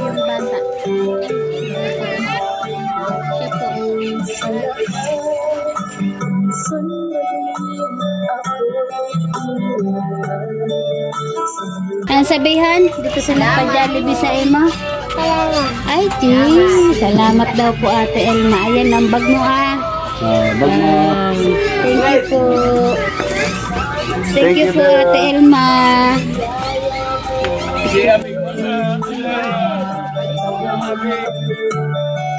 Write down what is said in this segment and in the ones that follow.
yung bata. Siya po. Ang sabihan, dito sa nagpa-Jollibee sa Ema. Ay, salamat daw po Ate Elma. Ayan ang bag mo Bag mo. Thank you po. Thank you po Ate Elma.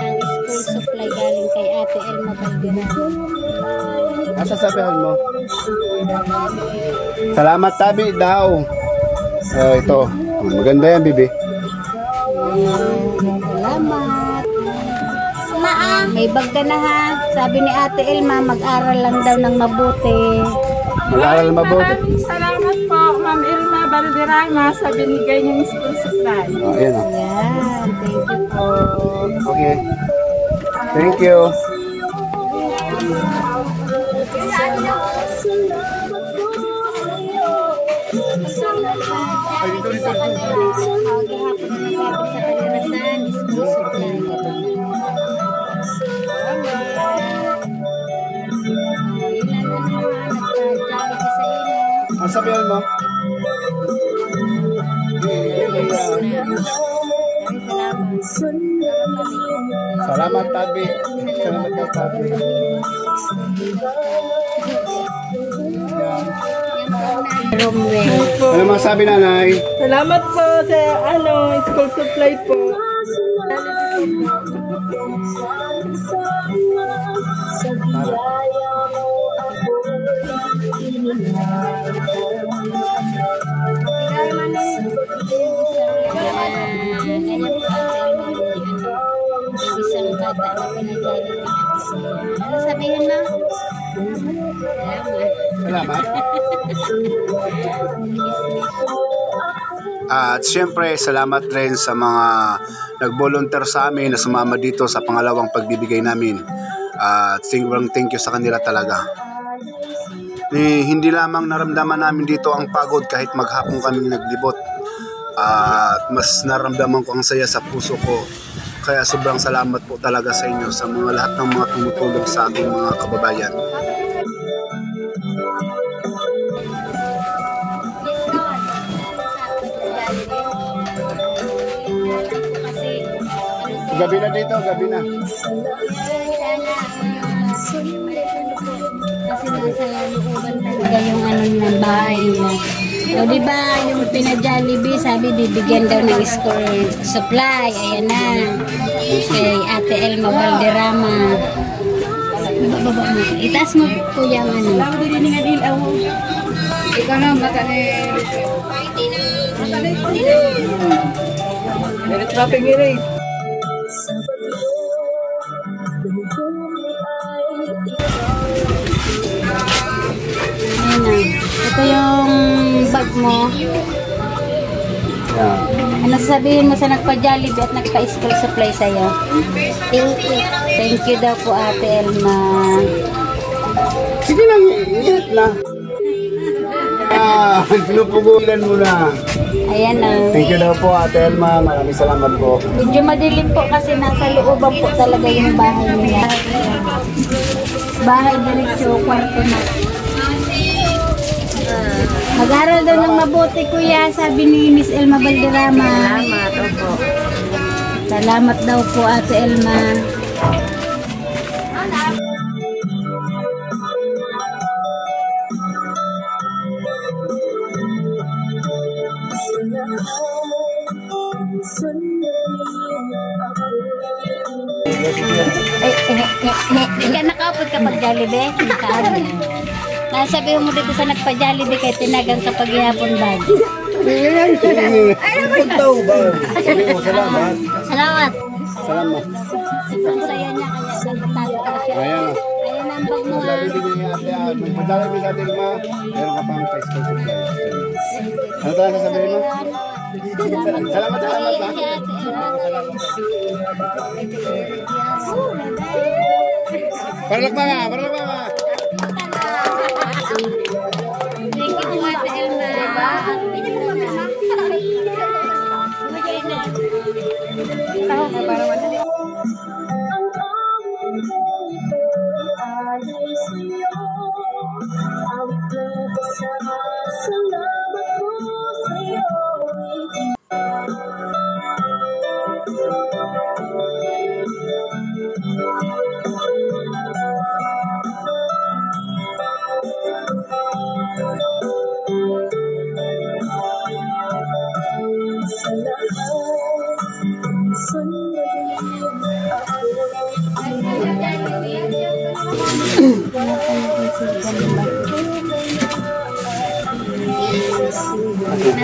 Ang school supply galing kay Ate Elma Balderama. Asa sabihan mo? Salamat tabi daw. Ito. Maganda yan, bibi. Salamat. May bag ka na ha. Sabi ni Ate Elma, mag-aral lang daw ng mabuti. Mag-aral na mabuti. Maraming salamat po, Ma'am Elma Balderama, sa binigay niyong school supply. Ayan. Ayan. Thank you po. Okay. Thank you. Ang sabihan mo? Salamat tabi. Salamat daw tabi. Ano masabi nanay? Salamat po sa school supply po. Isang bata na pinag-Jollibee. Ano sabihin mo? Salamat. At siyempre, salamat rin sa mga nag-volunteer sa amin na sumama dito sa pangalawang pagbibigay namin. At thank you sa kanila talaga. Hindi lamang naramdaman namin dito ang pagod kahit maghapon kami naglibot. At mas naramdaman ko ang saya sa puso ko. Kaya sobrang salamat po talaga sa inyo sa mga lahat ng mga tumutulong sa ating mga kababayan. Gabi na dito, gabi na. Kasi nasa looban talaga yung ng bahay nila. O diba, yung pina-Jollibee, sabi bibigyan daw ng school supply. Ayan na. Kay Ate Elma Balderama. Baba mo. Itaas mo po yung Ikaw na, matane. Meron traffic nila eh. Ito yung bag mo. Yeah. Ano sasabihin mo sa nagpa-Jollibee at nagpa-school supply sa'yo? Thank you. Thank you daw po Ate Elma. Sige lang, ingat na. Pinupugulan mo na. Ayan na. Thank you daw po Ate Elma. Maraming salamat po. Medyo madilim po kasi nasa looban po talaga yung bahay niya. Bahay diretso, kwarto na. Mag-aral daw ng mabuti kuya, sabi ni Miss Elma Balderama. Salamat, opo. Salamat daw po Ate Elma. Hindi ka nakaupod kapag Jollibee? Nasabihin mo dito sa nagpa-Jollibee kay tinagang kapag ihapon bag. Pagtaw ba? Sabi mo, salamat. Salamat. Salamat. Sobrang saya niya kaya nagtatago ka siya. Ayan. Ayan ang bag mo ha. Magpadala mo sa atin ma. Meron ka pang pa-school supply. Ano tayo sasabihin mo? Salamat ba? Paralak mga. Thank you, Ate Elma.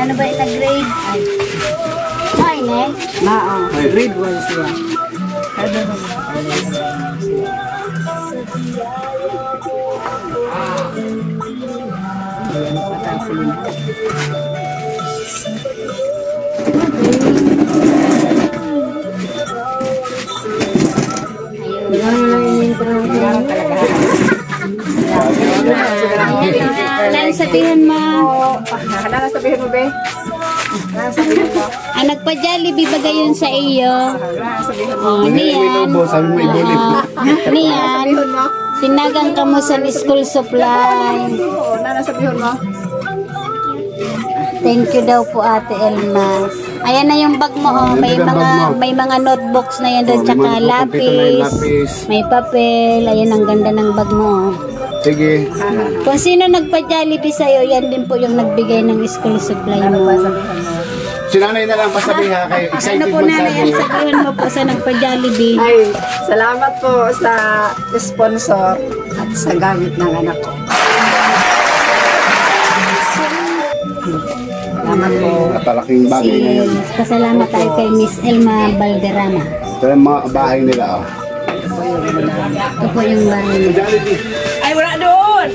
Ano ba ita grade? Ay, ne? Oo. Grade 1 siya. Ano sabihin mo? Ano sabihin mo, be? Ano sabihin mo? Nagpa-Jollibee ba gayon sa iyo? Ano sabihin mo? Oh, niyan. Sabi mo ibulib. Niyan. Sinagang ka mo sa school supply. Oo, ano sabihin mo? Thank you daw po Ate Elma. Ayan na yung bag mo, oh. May mga notebooks na yan doon, tsaka lapis, may papel. Ayan, ang ganda ng bag mo, oh. Sige. Kung sino nagpa-Jollibee sa'yo, yan din po yung nagbigay ng school supply mo. Si nanay na lang pasabi ha, kayo Ano excited po na magsabi. sabihin mo po sa nagpa-Jollibee? Ay, salamat po sa sponsor at sa gamit ng anak ko. Salamat po. Napalaking bagay na yun. Pasalamat tayo kay Miss Elma Balderrama. Ito yung mga bahay nila. Oh. Ito po yung bahay nila. Ay, wala doon!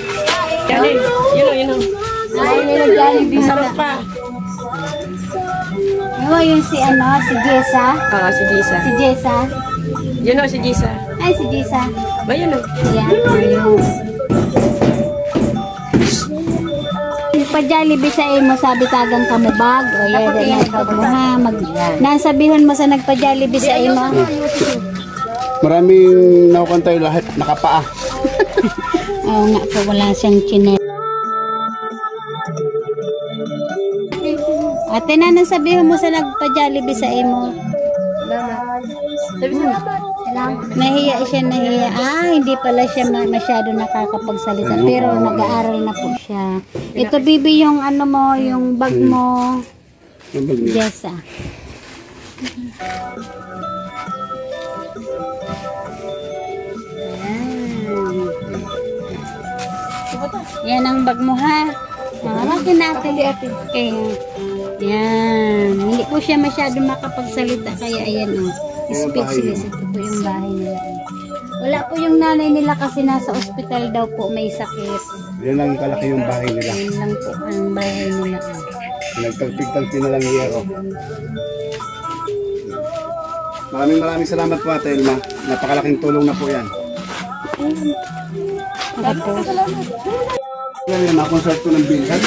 Galing, yun o. Ay, nila Jollibee. Sarap pa. Oo, yung si Jessa. Oo, si Gisa. Si Jessa. Yun o, si Gisa. Ay, si Jessa. Ba yun o? Yan, ayun. Pa-Jollibee sa imo, sabi tagang kamubag. O yan, yan, bag mo ha. Nasabihan mo sa nagpa-Jollibee sa imo. Maraming nakukantayo lahat, nakapaa. Oo nga po, wala siyang chinel. Ate na, nasabihan mo sa nagpa-Jollibee sa imo. Nahiya siya, nahiya. Hindi pala siya masyado nakakapagsalita. Pero nag-aaral na po siya. Ito, bibi, yung ano mo, yung bag mo. Yung bag niya. Yes, Yan ang bag mo, ha? Hawakin natin. Okay. Yan. Hindi po siya masyado makapagsalita. Kaya ayan, oh. Speechless. Ito po yung bahay nila. Wala po yung nanay nila kasi nasa ospital daw po, may sakit. Yan lang kalaki yung bahay nila. Yan lang po ang bahay nila. Nagtagpig-tagpig na lang yero. Maraming salamat po Ate Elma. Napakalaking tulong na po yan. Tapos, Yan yung na-concert ko ng bilhan.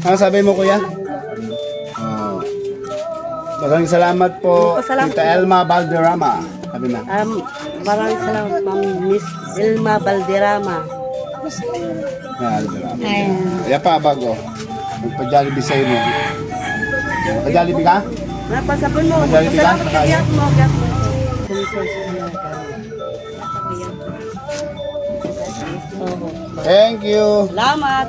Ano sabi mo, kuya? Oh. Maraming salamat po, Tita Elma Valderrama. Sabi na. Maraming salamat, Ma'am Miss Elma Valderrama. Valderrama. Ayan pa, bago. Magpa-Jollibee sa'yo mo. Magpa-Jollibee ka? Napasabon mo. Jollibee ka? Kaya mo. Thank you. Salamat.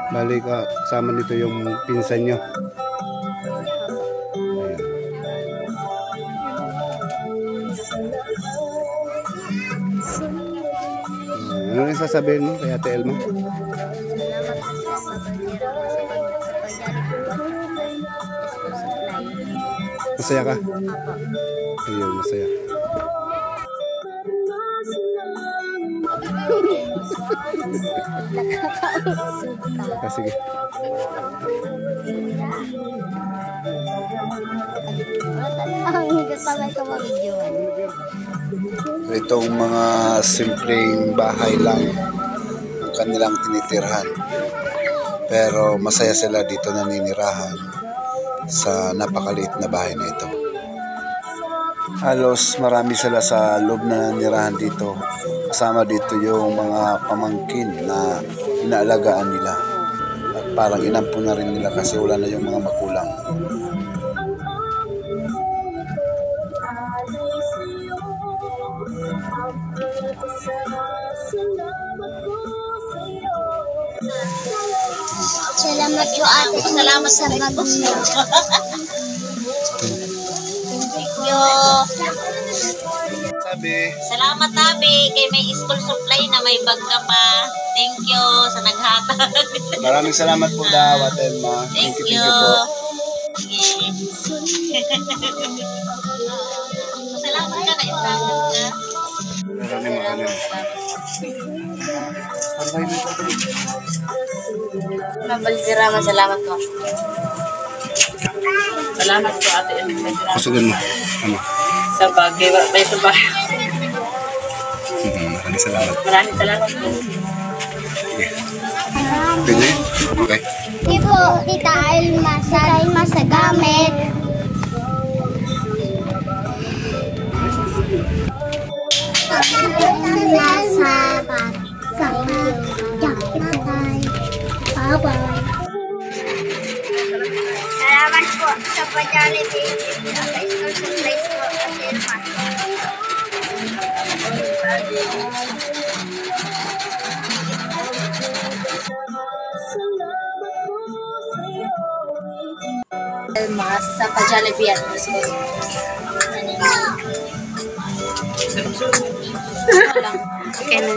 Balik ka, kasama nito yung pinsan nyo. Ano rin sasabihin mo kay Ate Elma? Masaya ka? Ayun, masaya. Sige. Itong mga simpleng bahay lang ang kanilang tinitirhan. Pero masaya sila dito naninirahan sa napakaliit na bahay na ito. Halos marami sila sa loob na nanirahan dito. Kasama dito yung mga pamangkin na inaalagaan nila. At parang inampun na rin nila kasi wala na yung mga magulang. Salamat po ate. Salamat sa bagong mo. Thank you. Sabi. Salamat tabi kay may school supply na may bag ka pa. Thank you sa naghatag. Maraming salamat po daw, Ate Elma. Thank you. Salamat ka na itangan ka. Maraming. Ma'am Valderrama, salamat po. Salamat po, Ate Elma. Kusugan mo. Ano? Sa bagay, may sa bagay. Maraming salamat. Maraming salamat po. Pwede? Okay. Hindi po, Tita Elma sa gamit. Salamat po sa pa-Jollibee. Sa school supplies po. Mas sa pa-Jollibee at school. Okay na.